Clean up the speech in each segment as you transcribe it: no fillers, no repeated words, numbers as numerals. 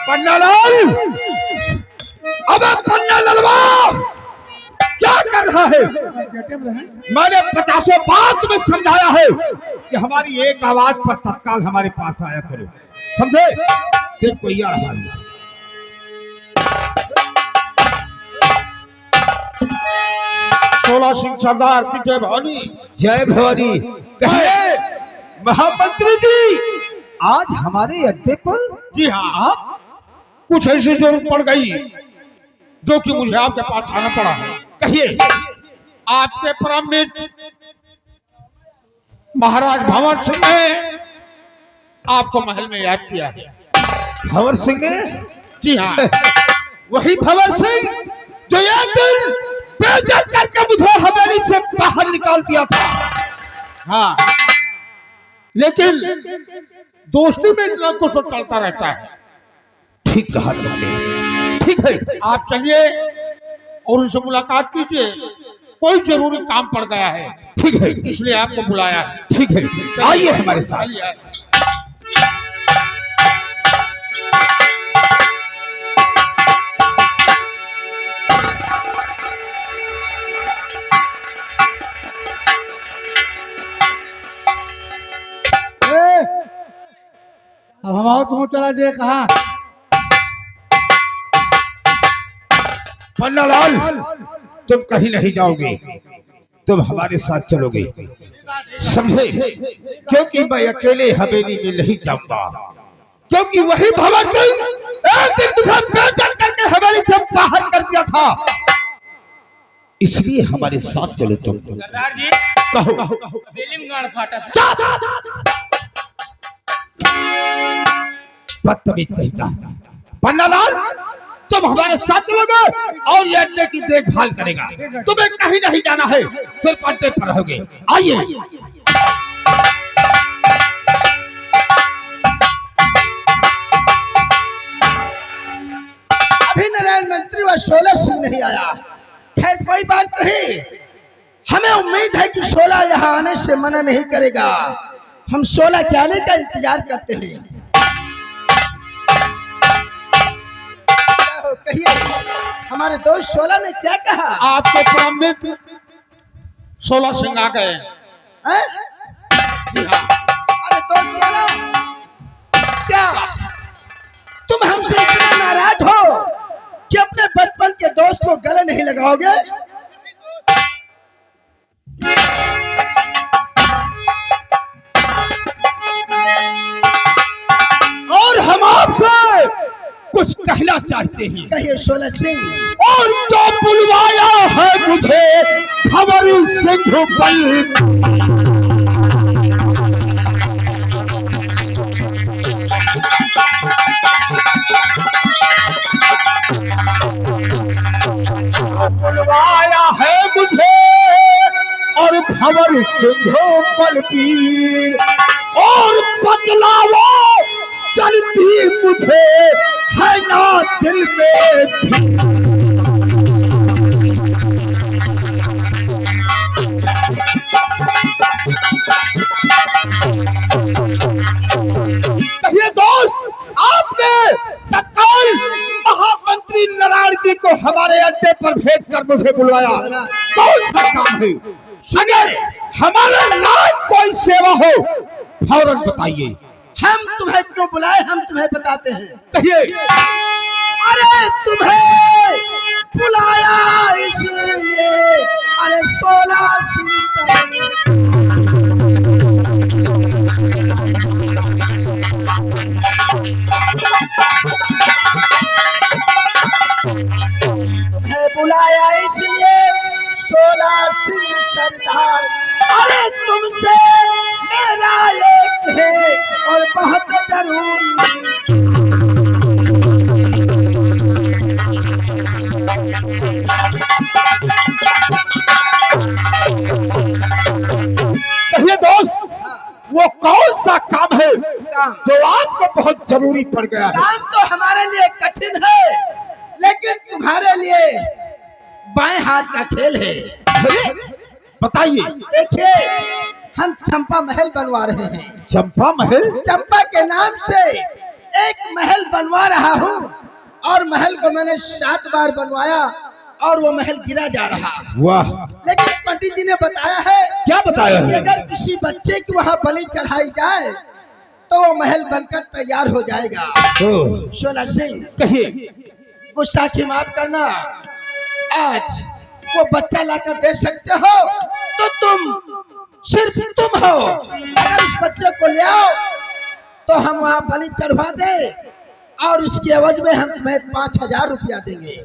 पन्नालाल, अबे पन्नालालवा क्या कर रहा है? मैंने 50 बार तुम्हें समझाया है कि हमारी एक आवाज पर तत्काल हमारे पास आया करो, समझे? देख कोई आ रहा है। सोला सिंह सरदार की जय भवानी। जय भवानी। कहिए महामंत्री जी, आज हमारे अड्डे पर? जी हाँ, कुछ ऐसी जरूरत पड़ गई जो कि मुझे आपके पास आना पड़ा। कहिए। आपके परम मित्र महाराज भंवर सिंह ने आपको महल में याद किया है। भंवर सिंह ने? जी हाँ, वही भंवर सिंह जो एक दिन बेइज्जत करके मुझे हवेली से बाहर निकाल दिया था। हाँ, लेकिन दोस्ती में इतना कुछ तो चलता रहता है। ठीक कहा तुमने। ठीक है, आप चलिए और उनसे मुलाकात कीजिए, कोई जरूरी काम पड़ गया है। ठीक है, इसलिए आपको बुलाया है। ठीक है, आइए हमारे साथ। अब हम आओ, तुम चला जाए कहा? पन्नालाल, तुम कहीं नहीं जाओगे, तुम हमारे साथ चलोगे, समझे? क्योंकि मैं अकेले हवेली में नहीं जाऊंगा, क्योंकि वही भंवर सिंह एक दिन मुझे बेइज्जत करके हवेली से बाहर कर दिया था। इसलिए हमारे साथ चलो तुम। सरदार जी, कहो। हवेली में गाड़ फाटा था। बदतमीज कहीं का। पन्नालाल, तुम हमारे साथ चलोगे और ये अड्डे की देखभाल करेगा। तुम्हें कहीं नहीं जाना है, सिर्फ अड्डे पर रहोगे। आइए। अभी नारायण मंत्री व शोला सिंह नहीं आया। खैर कोई बात नहीं, हमें उम्मीद है कि शोला यहाँ आने से मना नहीं करेगा। हम शोला के आने का इंतजार करते हैं। कहिए, हमारे दोस्त शोला ने क्या कहा? आपके परम मित्र सोला सिंह आ गए। जी हाँ। अरे दोस्त शोला, क्या तुम हमसे इतना नाराज हो कि अपने बचपन के दोस्त को गले नहीं लगाओगे? और हम आपसे कुछ कहना चाहते हैं। कहिए शोला सिंह। और जो बुलवाया है मुझे भंवर सिंह बल, बुलवाया है मुझे और भंवर सिंह बलबीर, और बदलावा चलती मुझे है ना दिल में। कहिए दोस्त, आपने तत्काल महामंत्री नारायण जी को हमारे अड्डे पर भेज कर मुझे बुलाया, कौन सा काम है? अगर हमारे लायक कोई सेवा हो फौरन बताइए। हम तुम्हें क्यों बुलाए, हम तुम्हें बताते हैं। कहिए। अरे तुम्हें बुलाया इसलिए, अरे शोला सिंह तुम्हें बुलाया इसलिए शोला सिंह सरदार, अरे तुमसे मेरा एक है और बहुत जरूरी। कहिए दोस्त, वो कौन सा काम है जो आपको बहुत जरूरी पड़ गया है? काम तो हमारे लिए कठिन है, लेकिन तुम्हारे लिए बाएं हाथ का खेल है। बताइए। देखिए, हम चंपा महल बनवा रहे हैं। चंपा महल? चंपा के नाम से एक महल बनवा रहा हूँ और महल को मैंने 7 बार बनवाया और वो महल गिरा जा रहा है। वाह, लेकिन पंडित जी ने बताया है क्या बताया कि है? अगर किसी बच्चे की वहाँ बलि चढ़ाई जाए तो वो महल बनकर तैयार हो जाएगा। ओह, शोला सिंह, कहिए। गुस्ताखी माफ करना, आज वो बच्चा लाकर दे सकते हो तो तुम, सिर्फ तुम हो। अगर उस बच्चे को ले आओ तो हम वहाँ बलि चढ़वा दे और उसके एवज में हम तुम्हें 5000 रुपया देंगे।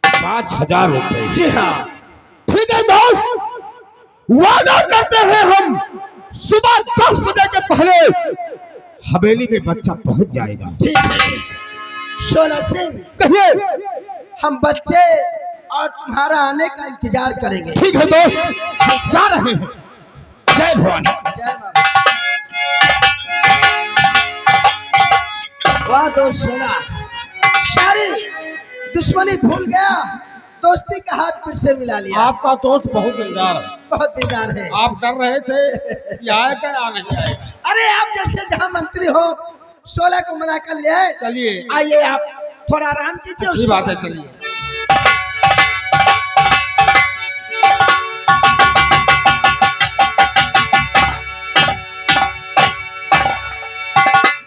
5000 रुपए? जी हाँ। ठीक है दोस्त, वादा करते हैं हम सुबह 10 बजे के पहले हवेली में बच्चा पहुंच जाएगा। ठीक है शोला सिंह, कहिए। हम बच्चे और तुम्हारा आने का इंतजार करेंगे। ठीक है दोस्त, जा रहे हैं। जय भवानी। जय बाबा। वाह दोस्त सोना, सारी दुश्मनी भूल गया, दोस्ती का हाथ फिर से मिला लिया। आपका दोस्त बहुत दिलदार है। बहुत दिलदार है। आप डर रहे थे कि आएगा या नहीं आएगा। अरे आप जैसे जहाँ मंत्री हो 16 को मना कर ले आए। चलिए, आइए, आप थोड़ा आराम कीजिए। अच्छी बात है, चलिए।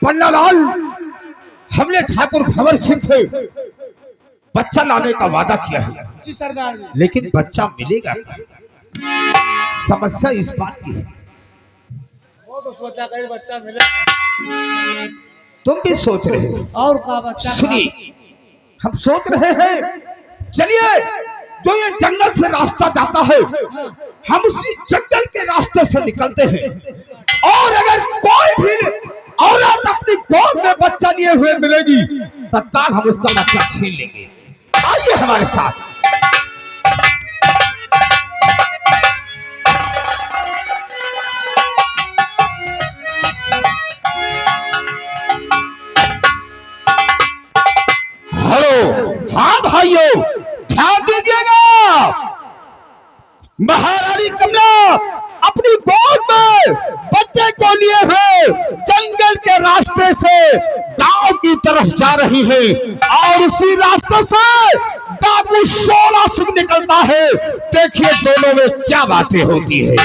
पन्नालाल, हमने ठाकुर भंवर सिंह से बच्चा लाने का वादा किया है। जी सरदार जी। लेकिन बच्चा मिलेगा कहाँ? समस्या इस बात की है। वो तो सोचा कहीं बच्चा मिले। तुम भी सोच रहे हो? और का बच्चा? सुनिए, हम सोच रहे हैं, चलिए, जो ये जंगल से रास्ता जाता है हम उसी जंगल के रास्ते से निकलते हैं, और अगर कोई भी औरत अपनी गोद में बच्चा लिए हुए मिलेगी तत्काल हम उसका बच्चा छीन लेंगे। आइए हमारे साथ। हेलो, हाँ भाइयों, ध्यान दीजिएगा। महारानी कमला अपनी गोद में बच्चे को लिए हुए जंगल के रास्ते से गांव की तरफ जा रही है, और उसी रास्ते से डाकू शोला सिंह निकलता है। देखिए दोनों में क्या बातें होती है।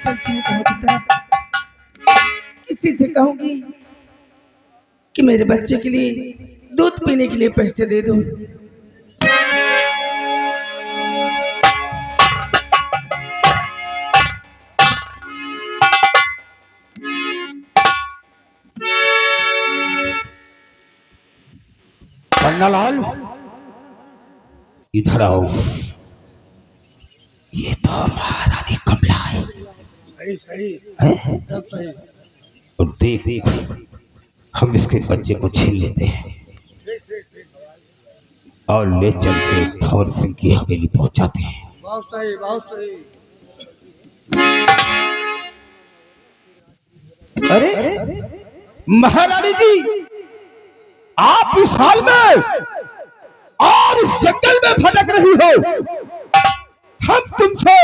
चलती हूँ गाँव की तरफ, किसी से कहूंगी कि मेरे बच्चे के लिए दूध पीने के लिए पैसे दे दो। पन्नालाल, इधर आओ। ये तो महारानी कमला है। सही सही, सब सही। और देख, हम इसके बच्चे को छीन लेते हैं और ले चल के भंवर सिंह की हवेली पहुंचाते हैं। बहुत सही, बहुत सही। अरे महारानी जी, आप इस हाल में और इस जंगल में भटक रही हो, हम तुमसे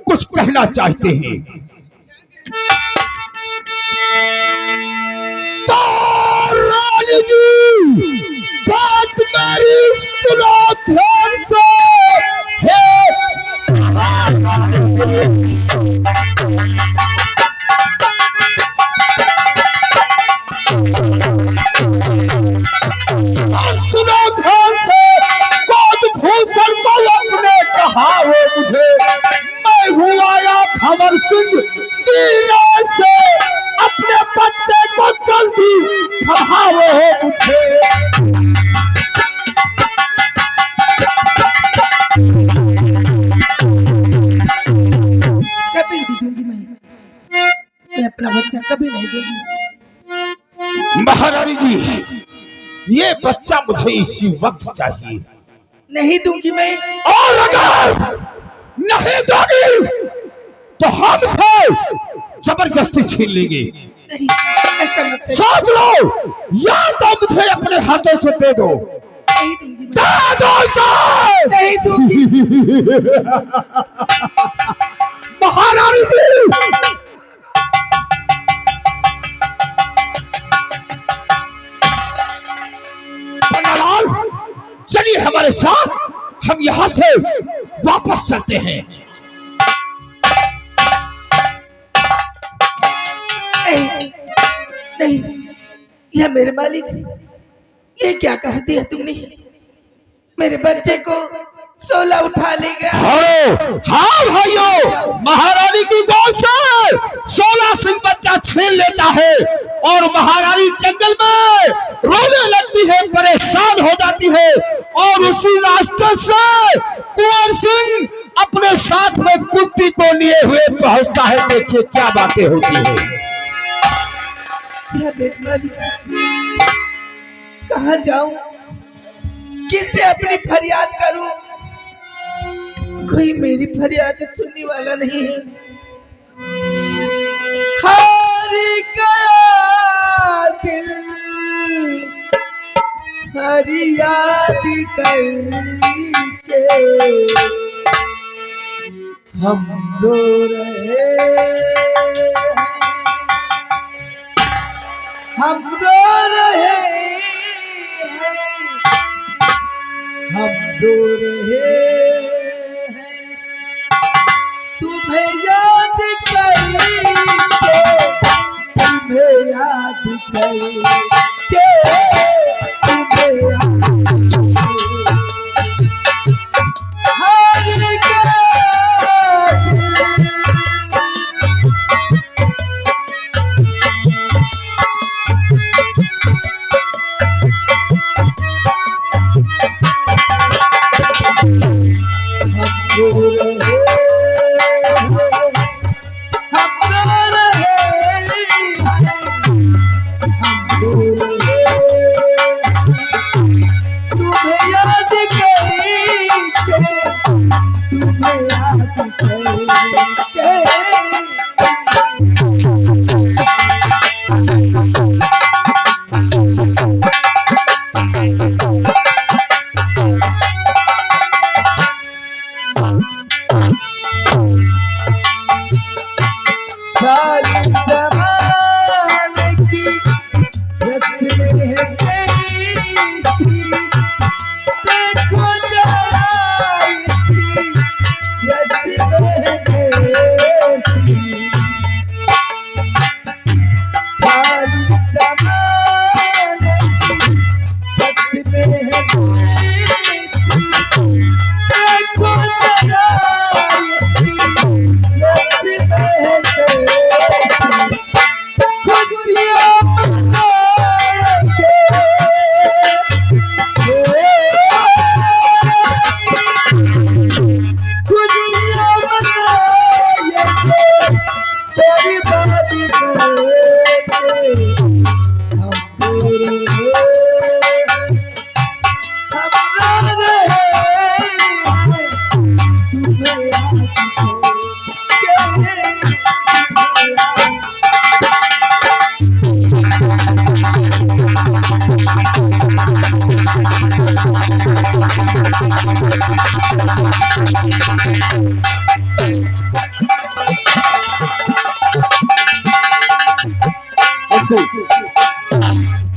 कुछ कहना चाहते हैं। तो रानी जी, बात मेरी सुनो ध्यान से। सुनो ध्यान से, गोद भूषण को अपने कहा हो मुझे, मैं हूँ आया भंवर सिंह तीनों से, अपने बच्चे को जल्दी खबराओ हो मुझे। कभी नहीं दूंगी मैं अपना बच्चा कभी नहीं दूंगी। महारानी जी, ये बच्चा मुझे इसी वक्त चाहिए। नहीं दूंगी मैं। और अगर नहीं दोगी तो हमसे जबरदस्ती छीन लेंगे। नहीं, ऐसा मत करिए। सोच लो, या तो मुझे अपने हाथों से दे दो। नहीं दूंगी मैं। दे दो इसे। नहीं दूंगी। महारानी जी, तुम्हारे साथ हम यहाँ से वापस चलते हैं। नहीं नहीं, यह मेरे मालिक, ये क्या कह दिया तुमने? मेरे बच्चे को सोला उठा लेगा। हाँ भाइयों, महारानी की गोद से 16 सिंह बच्चा छीन लेता है और महारानी जंगल में रोने लगती है, परेशान हो जाती है और उसी रास्ते से कुंवर सिंह अपने साथ में कुंती को लिए हुए पहुंचता है। देखिए क्या बातें होती है। कहाँ जाऊं, किससे अपनी फरियाद करूं? कोई मेरी फरियाद सुनने वाला नहीं है। हार गया दिल फरियाद करके, हम रो रहे हैं, हम रो रहे हैं, हम रो रहे हैं, तुम्हें याद करके, तुम्हें याद करके, तुम्हें याद हार गया।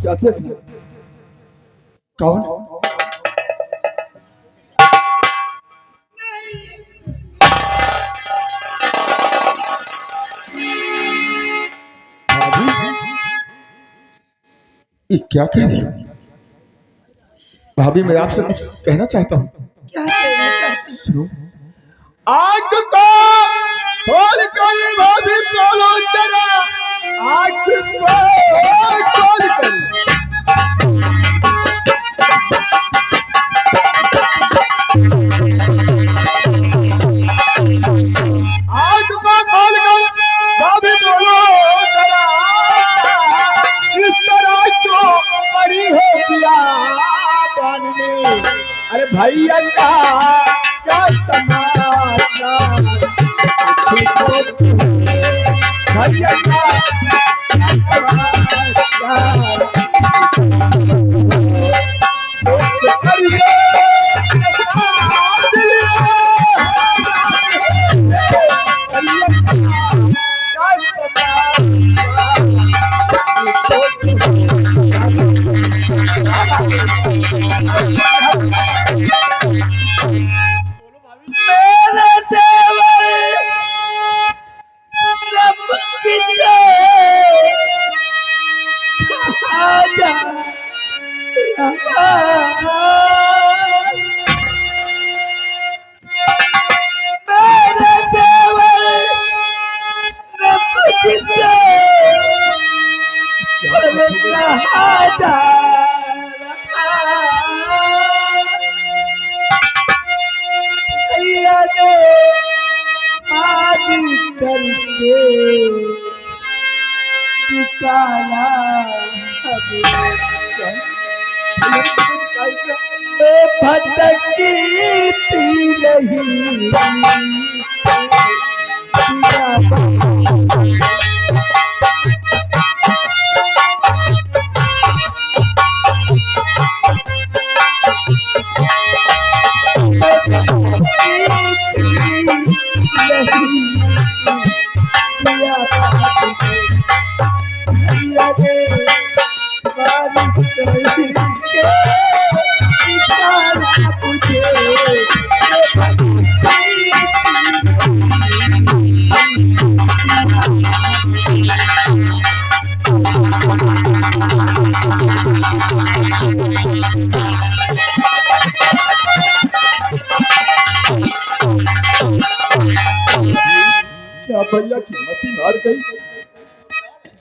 क्या थे? कौन? ये क्या कह रही? भाभी मैं आपसे कुछ कहना चाहता हूँ। क्या कहना चाहती? सुनो, आँख को खोल कर भाभी बोलो जरा, आँख को खोल कर। आँख को खोल कर भाभी बोलो जरा, इस तरह क्यों पड़ी हो बियाबान में? अरे भैया का क्या समाचार? भैया का क्या समाचार? करिए क्या समाचार? सहारा भैया ने मारी करके निकाला मैं भटकी थी नहीं क्या भैया की मती मार गई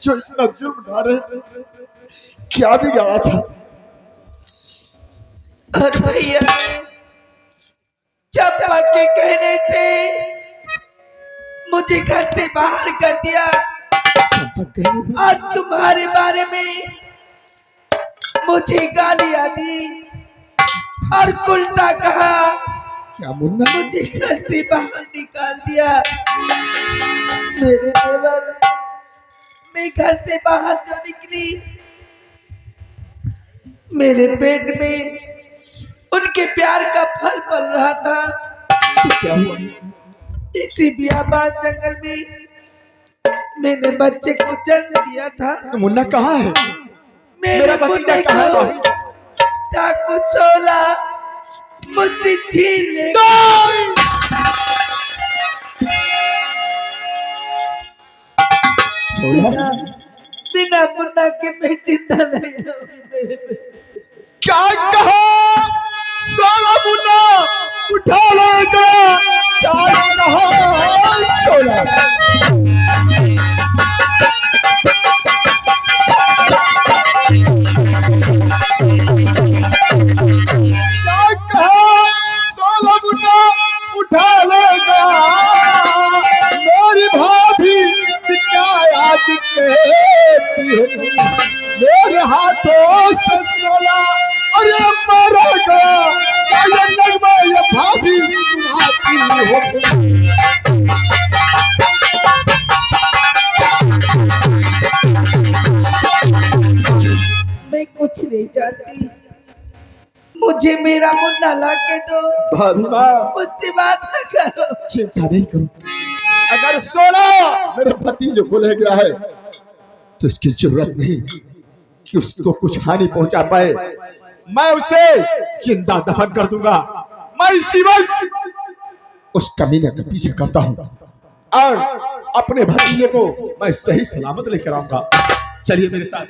जो इतना जुल्म ढा रहे क्या बिगाड़ा था। और भैया चंपा के कहने से मुझे घर से बाहर कर दिया और तुम्हारे बारे में मुझे गालियां दी और उल्टा कहा। क्या मुन्ना मुझे घर से बाहर निकाल दिया। मेरे देवर मैं घर से बाहर जो निकली मेरे पेट में उनके प्यार का फल पल रहा था। तो क्या हुआ। इसी बियाबान जंगल में मैंने बच्चे को जन्म दिया था। मुन्ना कहाँ है। मेरा भतीजा कहाँ है। डाकू सोला मुझसे छीन ले। सोला बिना मुन्ना के मैं जिंदा नहीं रहूंगी। क्या कहा। सोला मुन्ना उठा लेगा। क्या कहा सोला। क्या कहा सोला मुन्ना उठा लेगा। मेरी भाभी आज मेरे हाथों से सोला अरे मरेगा। क्या ये नगमा ये भाभी सुनाती हो। मैं कुछ नहीं चाहती। मुझे मेरा मुन्ना ला के दो। भाभी माँ मुझसे बात न करो। चिंता नहीं करो। अगर सोला मेरे भतीजे को ले गया है तो इसकी जरूरत नहीं कि उसको कुछ हानि पहुंचा पाए। मैं उसे जिंदा दफन कर दूंगा। मैं इसी वक्त उस कमीने का पीछे करता हूँ और अपने भतीजे को मैं सही सलामत लेकर आऊंगा। चलिए मेरे साथ।